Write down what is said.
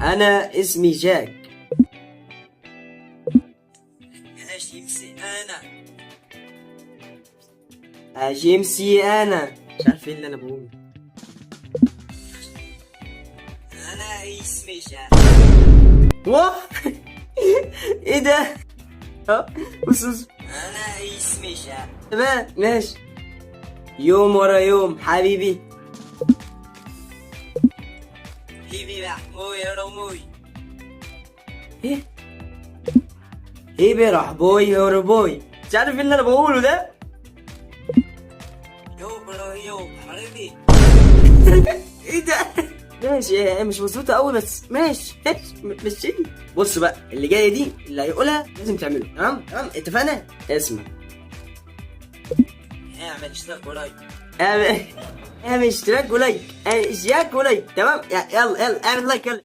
انا اسمي جاك. جيمسي انا. جيمسي انا. مش عارف ايه اللي انا بقوله. انا اسمي جاك. واه. ايه ده؟ بص. انا اسمي جاك. تمام ماشي. يوم ورا يوم حبيبي. حبيبي محمود يا رموي. ايه ايه بيرح بوي يا ربوي. مش عارف ايه اللي انا بقوله ده. يو برو يو حبيبي. ايه ده؟ ماشي، مش مظبوطه قوي بس ماشي ماشي. بص بقى اللي جايه دي اللي هيقولها لازم تعمله. تمام اتفقنا. اسمع. اعمل اشتراك قريب. اعمل اشتراك ولايك. جاك ولايك. تمام يلا اعمل لايك يلا.